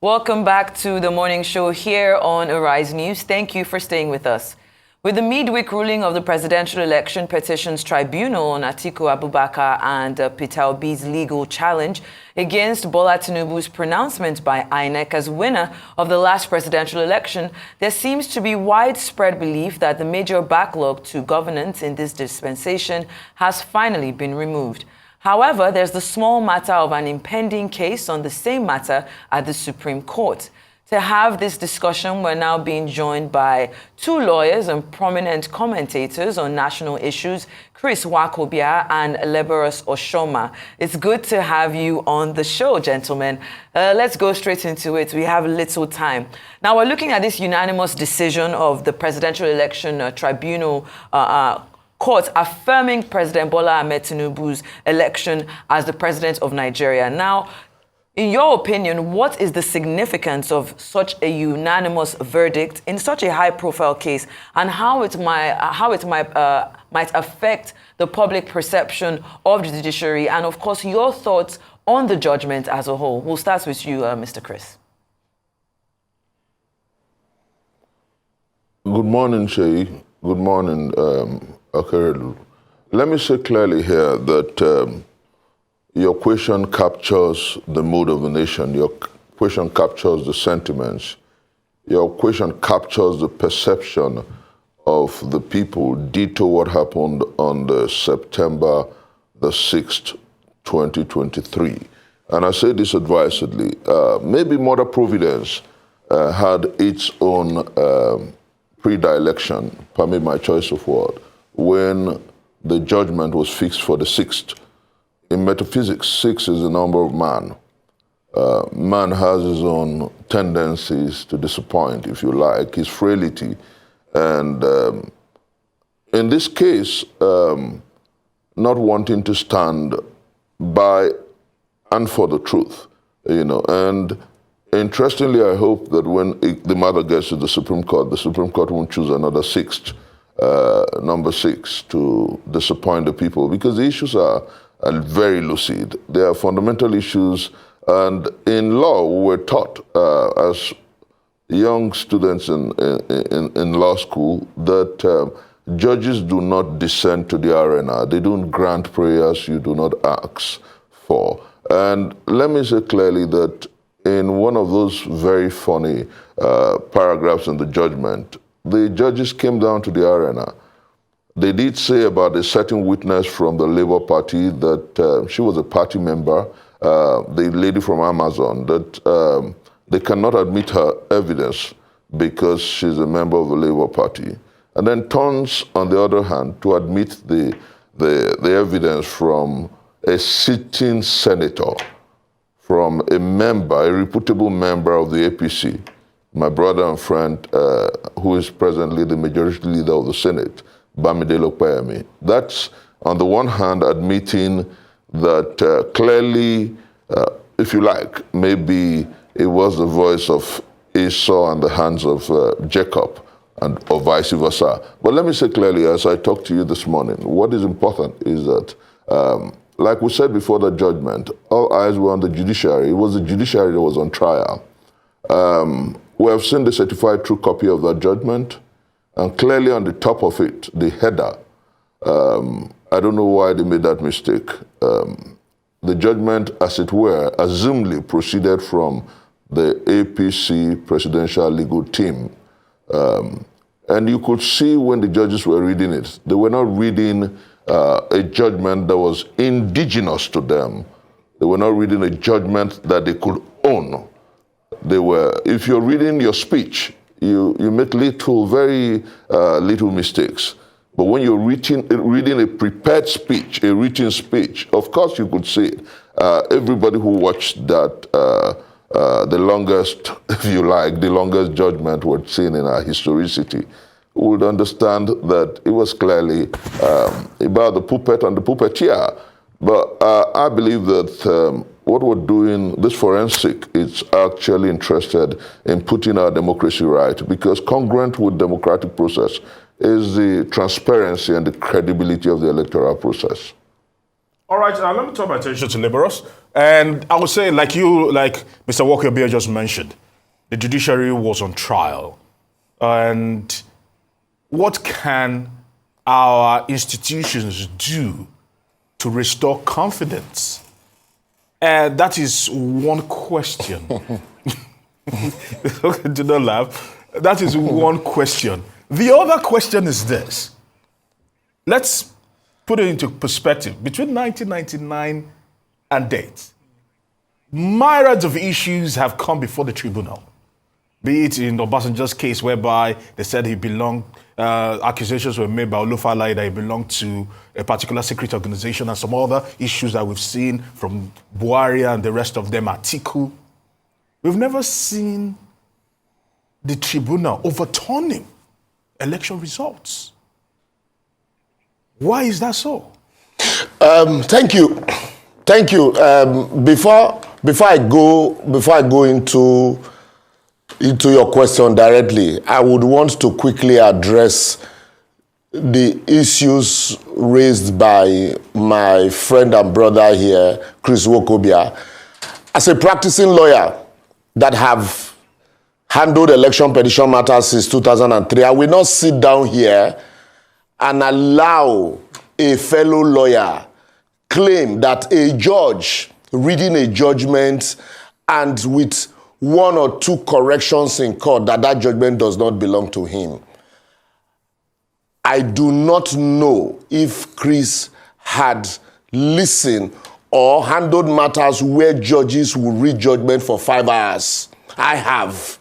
Welcome back to the morning show here on Arise News. Thank you for staying with us. With the midweek ruling of the Presidential Election Petitions Tribunal on Atiku Abubakar and Peter Obi's legal challenge against Bola Tinubu's pronouncement by INEC as winner of the last presidential election, there seems to be widespread belief that the major backlog to governance in this dispensation has finally been removed. However, there's the small matter of an impending case on the same matter at the Supreme Court. To have this discussion, we're now being joined by two lawyers and prominent commentators on national issues, Nwokobia and Liborous Oshoma. It's good to have you on the show, gentlemen. Let's go straight into it. We have little time. Now, we're looking at this unanimous decision of the Presidential Election Tribunal Court affirming President Bola Ahmed Tinubu's election as the president of Nigeria. Now, in your opinion, what is the significance of such a unanimous verdict in such a high-profile case, and how it might affect the public perception of the judiciary, and of course your thoughts on the judgment as a whole? We'll start with you, Mr. Chris. Good morning, Sheyi. Good morning, Akeredu. Let me say clearly here that your question captures the mood of the nation. Your question captures the sentiments. Your question captures the perception of the people ditto what happened on the September the 6th, 2023. And I say this advisedly. Maybe Mother Providence had its own predilection, permit my choice of word, when the judgment was fixed for the 6th. In metaphysics, 6 is the number of man. Man has his own tendencies to disappoint, if you like, his frailty. And in this case, not wanting to stand by and for the truth, you know. And interestingly, I hope that when the matter gets to the Supreme Court won't choose another 6th, number 6, to disappoint the people, because the issues are very lucid. They are fundamental issues, and in law, we're taught as young students in law school that judges do not descend to the arena. They don't grant prayers you do not ask for. And let me say clearly that in one of those very funny paragraphs in the judgment, the judges came down to the arena. They did say about a certain witness from the Labour Party that she was a party member, the lady from Amazon, that they cannot admit her evidence because she's a member of the Labour Party. And then turns, on the other hand, to admit the evidence from a sitting senator, from a member, a reputable member of the APC, my brother and friend, who is presently the majority leader of the Senate, Bamidele Opeyemi. That's, on the one hand, admitting that clearly, if you like, maybe it was the voice of Esau and the hands of Jacob, or vice versa. But let me say clearly, as I talked to you this morning, what is important is that, like we said before the judgment, all eyes were on the judiciary. It was the judiciary that was on trial. We have seen the certified true copy of that judgment, and clearly on the top of it, the header. I don't know why they made that mistake. The judgment, as it were, assumedly proceeded from the APC presidential legal team. And you could see when the judges were reading it, they were not reading a judgment that was indigenous to them. They were not reading a judgment that they could own. They were, if you're reading your speech, you make very little mistakes. But when you're reading a prepared speech, a written speech, of course you could see it. Everybody who watched that, the longest, if you like, the longest judgment we've seen in our historicity, would understand that it was clearly about the puppet and the puppeteer. But I believe that what we're doing, this forensic, is actually interested in putting our democracy right, because congruent with democratic process is the transparency and the credibility of the electoral process. All right, let me turn my attention to Liborous. And I would say, like Mr. Nwokobia just mentioned, the judiciary was on trial. And what can our institutions do to restore confidence? And that is one question. Do not laugh. That is one question. The other question is this. Let's put it into perspective. Between 1999 and date, myriads of issues have come before the tribunal. Be it in Obasanjo's case, whereby they said he belonged, accusations were made by Olufalaye that he belonged to a particular secret organization, and some other issues that we've seen from Buhari and the rest of them, Atiku. We've never seen the tribunal overturning election results. Why is that so? Thank you. Before I go into your question directly, I would want to quickly address the issues raised by my friend and brother here, Chris Nwokobia. As a practicing lawyer that have handled election petition matters since 2003, I will not sit down here and allow a fellow lawyer claim that a judge reading a judgment and with one or two corrections in court that judgment does not belong to him. I do not know if Chris had listened or handled matters where judges will read judgment for 5 hours. I have.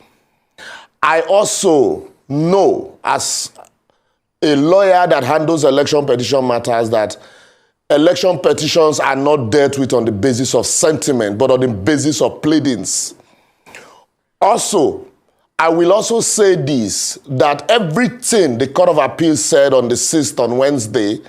I also know, as a lawyer that handles election petition matters, that election petitions are not dealt with on the basis of sentiment, but on the basis of pleadings. Also, I will also say this, that everything the Court of Appeal said on the 6th on Wednesday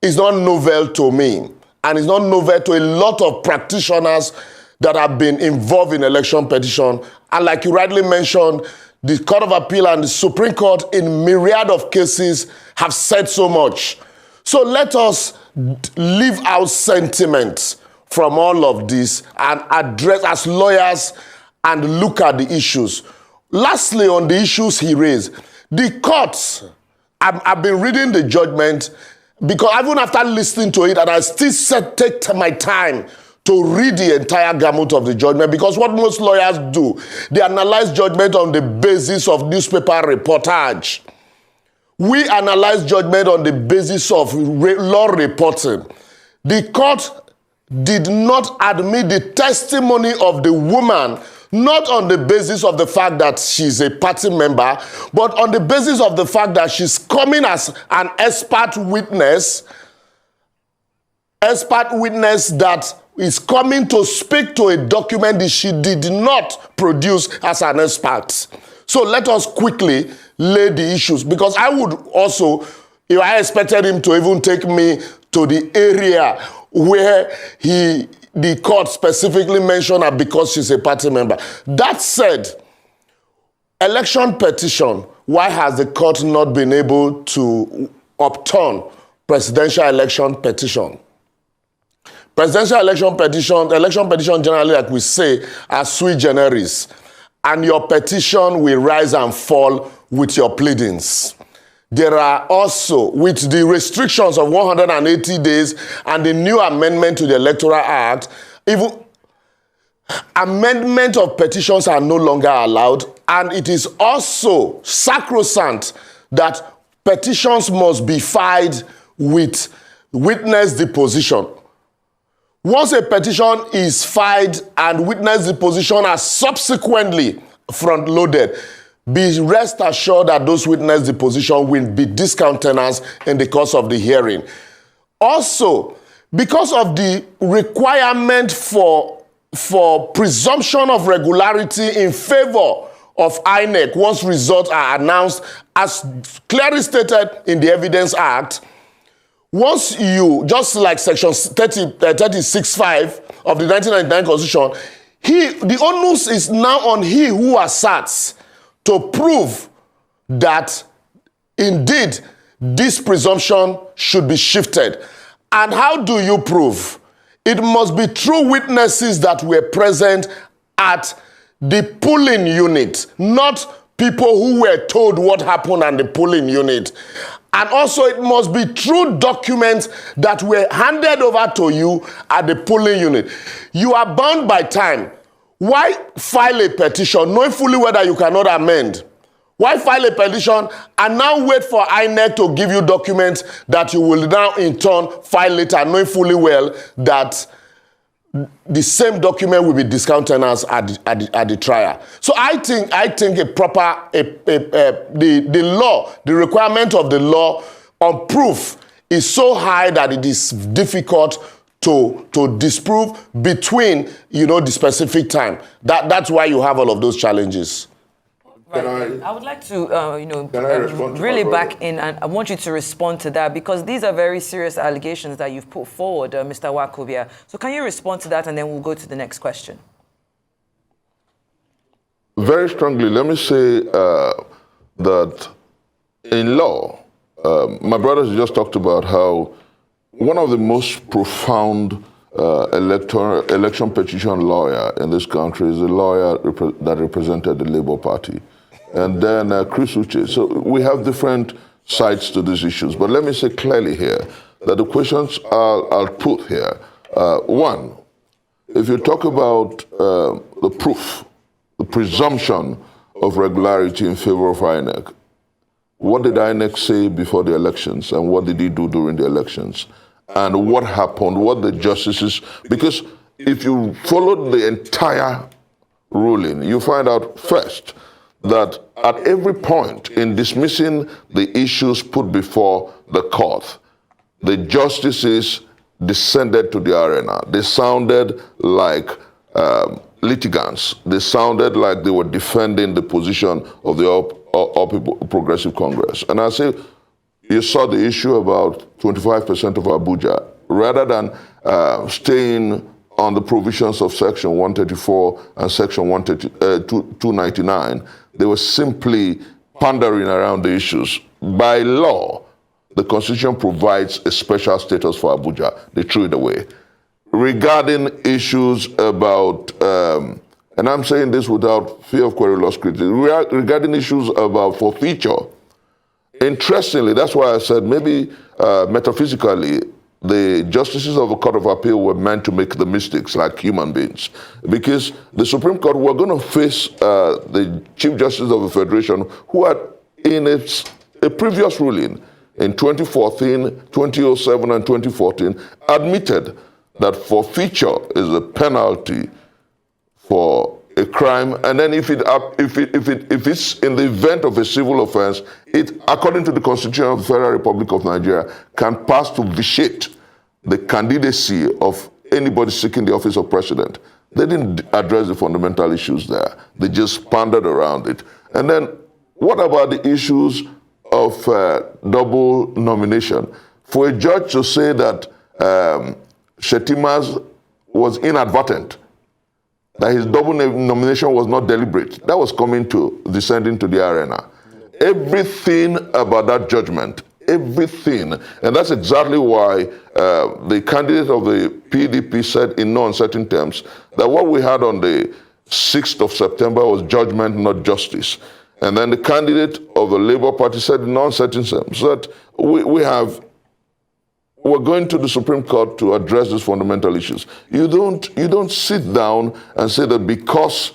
is not novel to me, and is not novel to a lot of practitioners that have been involved in election petition. And like you rightly mentioned, the Court of Appeal and the Supreme Court in myriad of cases have said so much. So let us leave out sentiment from all of this and address as lawyers and look at the issues. Lastly, on the issues he raised, the courts, I've been reading the judgment, because even after listening to it, and I still take my time to read the entire gamut of the judgment, because what most lawyers do, they analyze judgment on the basis of newspaper reportage. We analyze judgment on the basis of law reporting. The court did not admit the testimony of the woman, not on the basis of the fact that she's a party member, but on the basis of the fact that she's coming as an expert witness that is coming to speak to a document that she did not produce as an expert. So let us quickly lay the issues, because I would also, if I expected him to even take me to the area where the court specifically mentioned her because she's a party member. That said, election petition, why has the court not been able to upturn presidential election petition? Presidential election petition generally, like we say, are sui generis, and your petition will rise and fall with your pleadings. There are also, with the restrictions of 180 days and the new amendment to the Electoral Act, even amendment of petitions are no longer allowed, and it is also sacrosanct that petitions must be filed with witness deposition. Once a petition is filed and witness deposition are subsequently front-loaded, be rest assured that those witness deposition will be discountenanced in the course of the hearing. Also, because of the requirement for presumption of regularity in favor of INEC once results are announced, as clearly stated in the Evidence Act, once you, just like section 36(5) of the 1999 Constitution, the onus is now on he who asserts to prove that indeed this presumption should be shifted. And how do you prove? it must be true witnesses that were present at the polling unit, not people who were told what happened at the polling unit. And also it must be true documents that were handed over to you at the polling unit. You are bound by time. Why file a petition knowing fully whether you cannot amend? Why file a petition and now wait for INEC to give you documents that you will now in turn file later, knowing fully well that the same document will be discounted as at the trial? So I think the law, the requirement of the law on proof is so high that it is difficult to disprove between, the specific time. That's why you have all of those challenges. Right. I would like to, really back in, and I want you to respond to that, because these are very serious allegations that you've put forward, Mr. Nwokobia. So can you respond to that, and then we'll go to the next question? Very strongly, let me say that in law, my brothers just talked about how one of the most profound election petition lawyer in this country is a lawyer that represented the Labour Party. And then Chris Uche. So we have different sides to these issues. But let me say clearly here that the questions I'll put here. One, if you talk about the proof, the presumption of regularity in favor of INEC, what did INEC say before the elections and what did he do during the elections? And what happened, what the justices, because if you followed the entire ruling, you find out first that at every point in dismissing the issues put before the court, the justices descended to the arena. They sounded like litigants. They sounded like they were defending the position of the All People Progressive Congress. And I say, you saw the issue about 25% of Abuja. Rather than staying on the provisions of Section 134 and Section 299, they were simply pondering around the issues. By law, the Constitution provides a special status for Abuja. They threw it away. Regarding issues about, and I'm saying this without fear of querulous criticism, regarding issues about forfeiture, interestingly, that's why I said maybe metaphysically, the justices of the Court of Appeal were meant to make the mistakes like human beings. Because the Supreme Court were going to face the Chief Justice of the Federation, who had, in a previous ruling in 2014, 2007, and 2014, admitted that forfeiture is a penalty for a crime, and then if it's in the event of a civil offense, it, according to the Constitution of the Federal Republic of Nigeria, can pass to vitiate the candidacy of anybody seeking the office of president. They didn't address the fundamental issues there. They just pondered around it. And then, what about the issues of double nomination? For a judge to say that Shetima's was inadvertent, that his double nomination was not deliberate, that was descending to the arena. Everything about that judgment, everything, and that's exactly why the candidate of the PDP said in no uncertain terms that what we had on the 6th of September was judgment, not justice. And then the candidate of the Labour Party said in no uncertain terms that we're going to the Supreme Court to address these fundamental issues. You don't sit down and say that because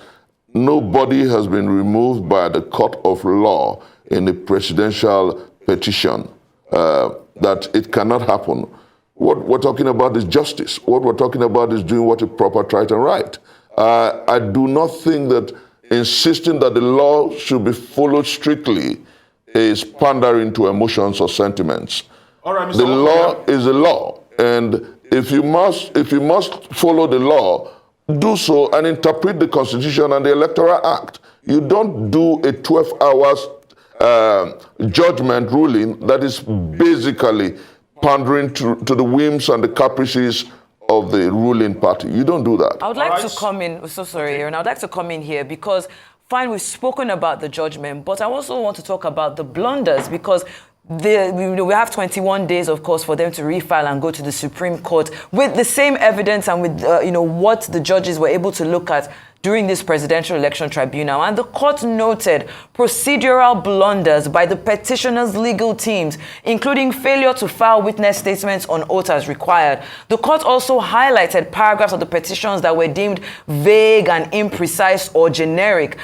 nobody has been removed by the court of law in a presidential petition that it cannot happen. What we're talking about is justice. What we're talking about is doing what is proper, right, and right. I do not think that insisting that the law should be followed strictly is pandering to emotions or sentiments. All right, Mr. The law is the law, and if you must follow the law, do so and interpret the Constitution and the Electoral Act. You don't do a 12 hours judgment ruling that is basically pandering to the whims and the caprices of the ruling party. You don't do that. I would like to come in, so sorry, Aaron, I would like to come in here because, fine, we've spoken about the judgment, but I also want to talk about the blunders, because we have 21 days, of course, for them to refile and go to the Supreme Court with the same evidence and with, what the judges were able to look at during this presidential election tribunal. And the court noted procedural blunders by the petitioners' legal teams, including failure to file witness statements on oath as required. The court also highlighted paragraphs of the petitions that were deemed vague and imprecise or generic.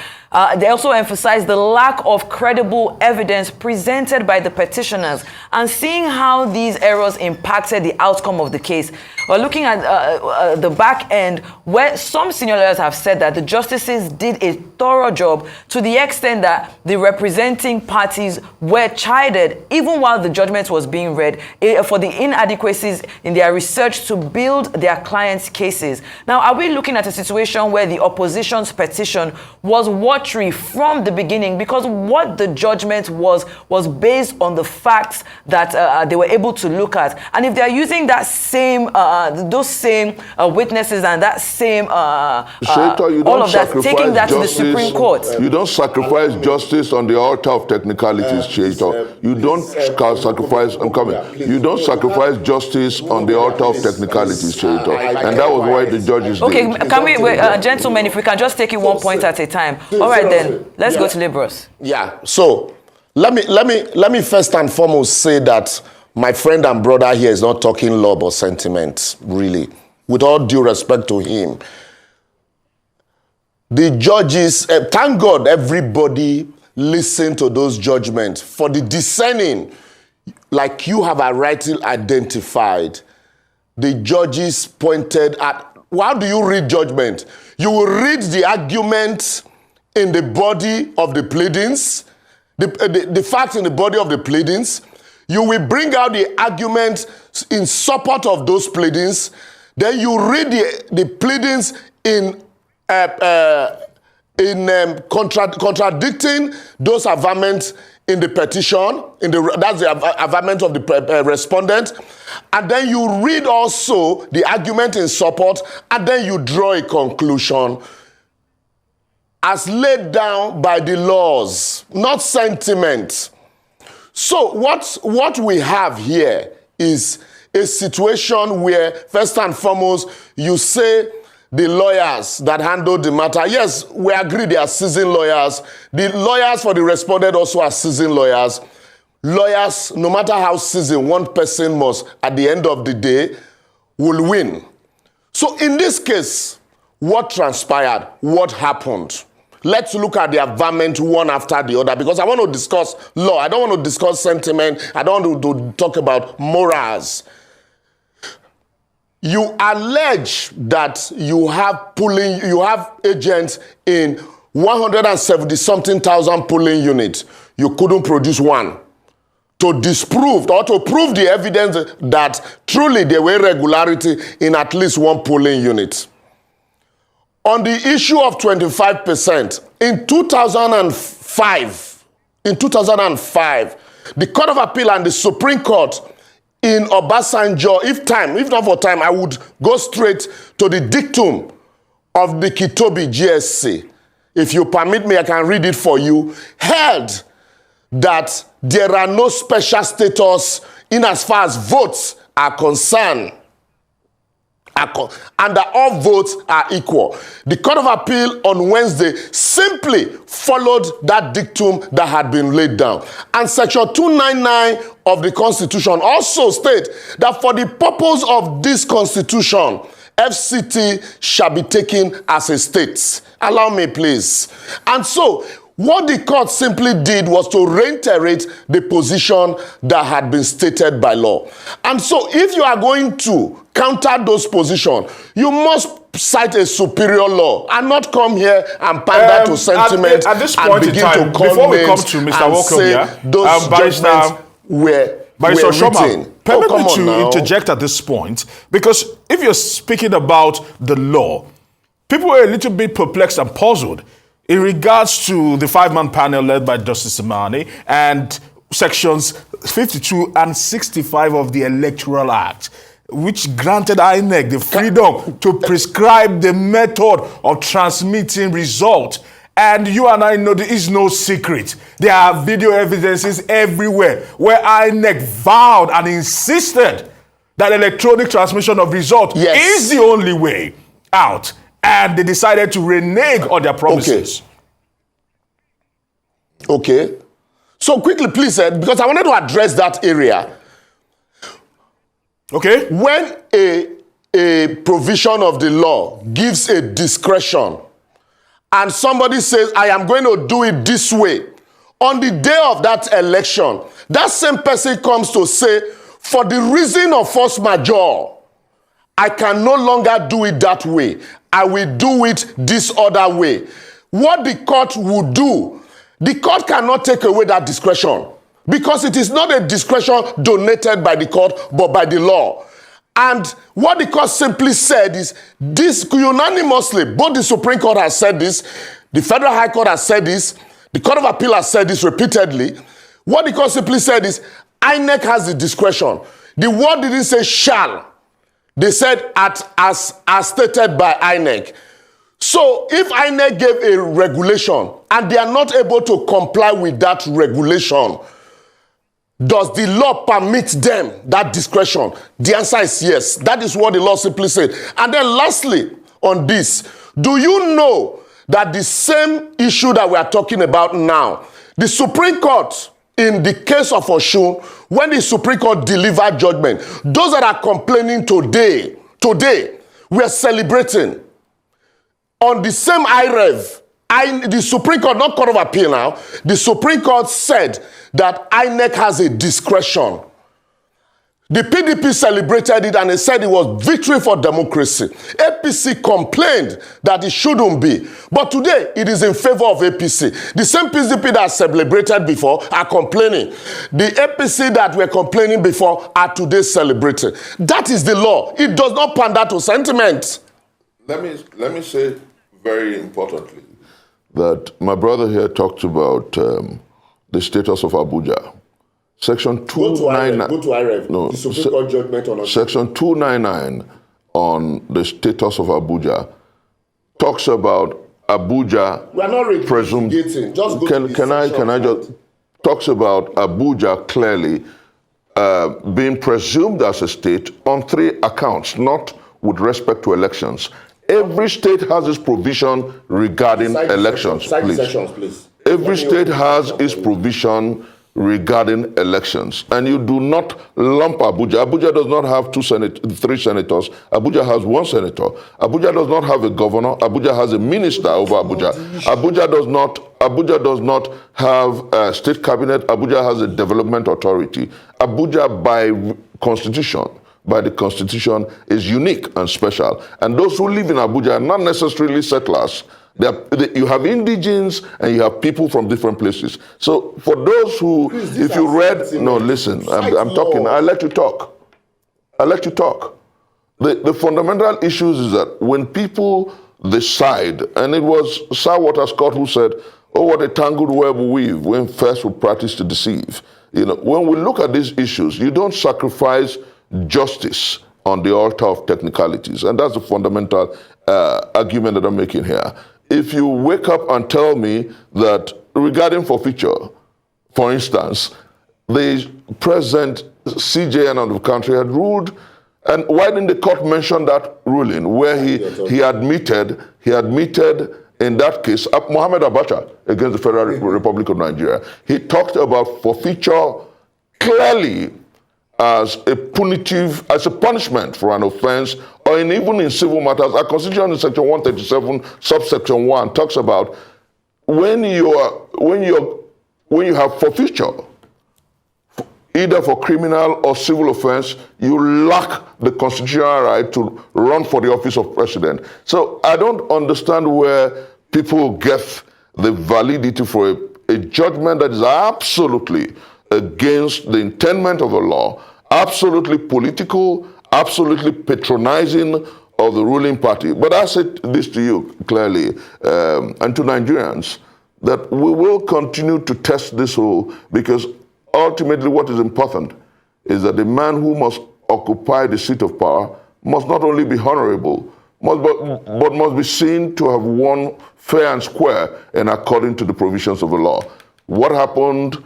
They also emphasized the lack of credible evidence presented by the petitioners and seeing how these errors impacted the outcome of the case. We're looking at the back end, where some senior lawyers have said that the justices did a thorough job to the extent that the representing parties were chided, even while the judgment was being read, for the inadequacies in their research to build their clients' cases. Now, are we looking at a situation where the opposition's petition was watery from the beginning, because what the judgment was based on the facts that they were able to look at? And if they're using that same those same witnesses and that same all of that, taking that to the Supreme Court. You don't sacrifice justice on the altar of technicalities, Chaito. You don't sacrifice, you don't sacrifice justice on the altar of technicalities, Chaito. And that was why the judges did. Okay, can we, gentlemen, if we can just take it one point at a time. All right then, let's go to Liborous. Yeah, so let me first and foremost say that my friend and brother here is not talking love or sentiment, really. With all due respect to him. The judges, thank God everybody listened to those judgments. For the discerning, like you have rightly identified, the judges pointed at, how do you read judgment? You will read the argument in the body of the pleadings, the facts in the body of the pleadings. You will bring out the argument in support of those pleadings. Then you read the pleadings in contradicting those averments in the petition, that's the averment of the respondent. And then you read also the argument in support, and then you draw a conclusion as laid down by the laws, not sentiment. So what we have here is a situation where, first and foremost, you say the lawyers that handled the matter, yes, we agree they are seasoned lawyers. The lawyers for the respondent also are seasoned lawyers. Lawyers, no matter how seasoned, one person must, at the end of the day, will win. So in this case, what transpired? What happened? Let's look at the averment one after the other, because I want to discuss law. I don't want to discuss sentiment. I don't want to talk about morals. You allege that you have agents in 170-something thousand polling units. You couldn't produce one to disprove or to prove the evidence that truly there were irregularity in at least one polling unit. On the issue of 25%, in 2005, the Court of Appeal and the Supreme Court in Obasanjo, if not for time, I would go straight to the dictum of the Kitobi GSC. If you permit me, I can read it for you. Held that there are no special status in as far as votes are concerned, and that all votes are equal. The Court of Appeal on Wednesday simply followed that dictum that had been laid down. And Section 299 of the Constitution also states that for the purpose of this Constitution, FCT shall be taken as a state. Allow me, please. And so, what the court simply did was to reiterate the position that had been stated by law. And so if you are going to counter those positions, you must cite a superior law and not come here and pander to sentiment at this point and begin in time, to call before we names come to Mr. and Nwokobia, say those judgments were Oshoma, written. permit me to interject at this point, because if you're speaking about the law, people were a little bit perplexed and puzzled in regards to the five-man panel led by Justice Imani and sections 52 and 65 of the Electoral Act, which granted INEC the freedom to prescribe the method of transmitting results And you and I know there is no secret. There are video evidences everywhere where INEC vowed and insisted that electronic transmission of results is the only way out. And they decided to renege on their promises. Okay. So quickly, please, because I wanted to address that area. Okay. When a provision of the law gives a discretion and somebody says, I am going to do it this way, on the day of that election, that same person comes to say, for the reason of force majeure, I can no longer do it that way. I will do it this other way. What the court would do, the court cannot take away that discretion because it is not a discretion donated by the court, but by the law. And what the court simply said is this unanimously, both the Supreme Court has said this, the Federal High Court has said this, the Court of Appeal has said this repeatedly. What the court simply said is INEC has the discretion. The word didn't say shall. They said as stated by INEC. So if INEC gave a regulation and they are not able to comply with that regulation, does the law permit them that discretion? The answer is yes. That is what the law simply said. And then lastly on this, do you know that the same issue that we are talking about now, the Supreme Court, in the case of Oshoma, when the Supreme Court delivered judgment, those that are complaining today, we are celebrating. On the same IREV, the Supreme Court, not Court of Appeal now, the Supreme Court said that INEC has a discretion. The PDP celebrated it and they said it was victory for democracy. APC complained that it shouldn't be. But today, it is in favor of APC. The same PDP that celebrated before are complaining. The APC that were complaining before are today celebrating. That is the law. It does not pander to sentiment. Let me say very importantly that my brother here talked about the status of Abuja. Section 299. Go to IREV. No, the Supreme Court judgment on Section 299 on the status of Abuja talks about Abuja. We are not presumed. Just go can I just talks about Abuja clearly being presumed as a state on 3 accounts, not with respect to elections. Every state has its provision regarding elections. Please. Every state has its provision regarding elections, and you do not lump Abuja. Abuja does not have 3 senators. Abuja has 1 senator. Abuja does not have a governor. Abuja has a minister over Abuja. Abuja does not have a state cabinet. Abuja has a development authority. Abuja, by the constitution, is unique and special. And those who live in Abuja are not necessarily settlers. You have indigents and you have people from different places. So for those who, if you read, no, listen, I'm talking, I'll let you talk. The fundamental issues is that when people decide, and it was Sir Walter Scott who said, oh, what a tangled web we weave when first we practice to deceive. When we look at these issues, you don't sacrifice justice on the altar of technicalities. And that's the fundamental argument that I'm making here. If you wake up and tell me that regarding forfeiture, for instance, the present CJN of the country had ruled, and why didn't the court mention that ruling where he admitted in that case, Mohammed Abacha against the Federal Republic of Nigeria, he talked about forfeiture clearly as a punishment for an offense, or even in civil matters. Our Constitution in Section 137, subsection 1, talks about when you have forfeiture, either for criminal or civil offense, you lack the constitutional right to run for the office of president. So I don't understand where people get the validity for a judgment that is absolutely against the intent of the law, absolutely political, absolutely patronizing of the ruling party. But I said this to you clearly, and to Nigerians, that we will continue to test this whole, because ultimately what is important is that the man who must occupy the seat of power must not only be honorable, but must be seen to have won fair and square and according to the provisions of the law. What happened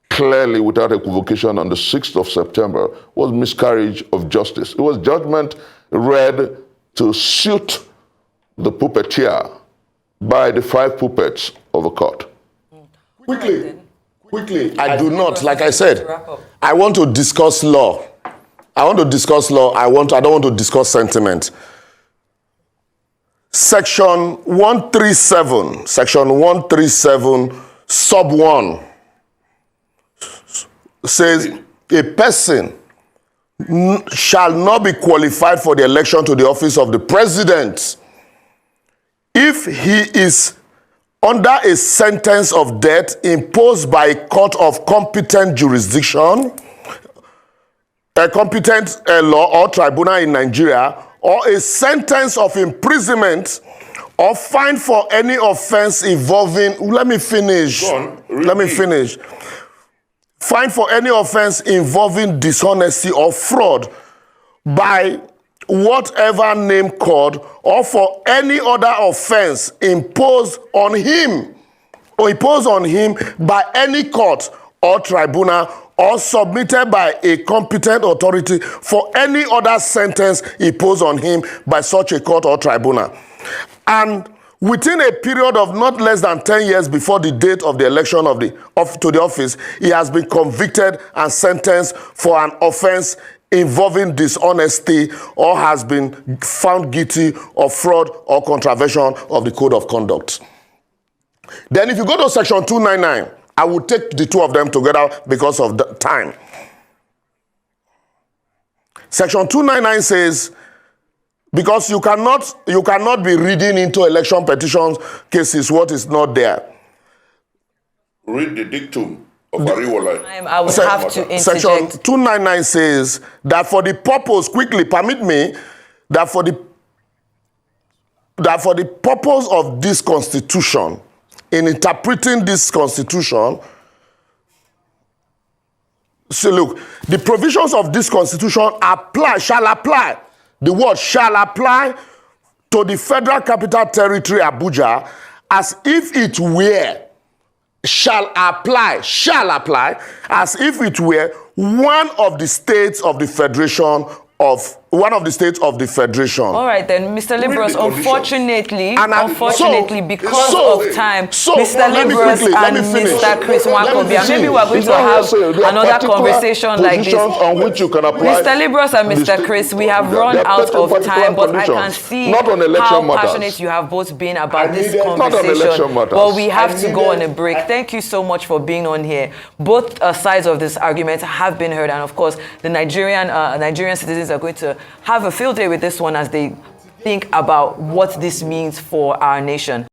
clearly without equivocation on the 6th of September was miscarriage of justice. It was judgment read to suit the puppeteer by the 5 puppets of a court. Quickly, I do not, like I said, I want to discuss law. I don't want to discuss sentiment. Section 137, sub 1 says a person shall not be qualified for the election to the office of the president if he is under a sentence of death imposed by a court of competent jurisdiction, a competent law or tribunal in Nigeria, or a sentence of imprisonment or fine for any offense involving, let me finish. Fine for any offense involving dishonesty or fraud by whatever name called, or for any other offense imposed on him by any court or tribunal, or submitted by a competent authority for any other sentence imposed on him by such a court or tribunal. And within a period of not less than 10 years before the date of the election to the office, he has been convicted and sentenced for an offense involving dishonesty, or has been found guilty of fraud or contravention of the code of conduct. Then if you go to section 299, I will take the two of them together because of the time. Section 299 says, because you cannot be reading into election petitions cases what is not there. Read the dictum of Ariwola. I would have to interject. Section 299 says that for the purpose, quickly permit me, that for the purpose of this constitution, in interpreting this constitution, so look, the provisions of this constitution shall apply. The word shall apply to the Federal Capital Territory, Abuja, as if it were, shall apply, as if it were one of the states of the federation All right then, Mr. Liborous, unfortunately, because of time, Mr. Liborous and Mr. Chris Nwokobia, maybe we're going to have another conversation like this. Mr. Liborous and Mr. Chris, we have run out of time, but I can see how passionate you have both been about this conversation. But we have to go on a break. Thank you so much for being on here. Both sides of this argument have been heard, and of course, the Nigerian citizens are going to have a field day with this one as they think about what this means for our nation.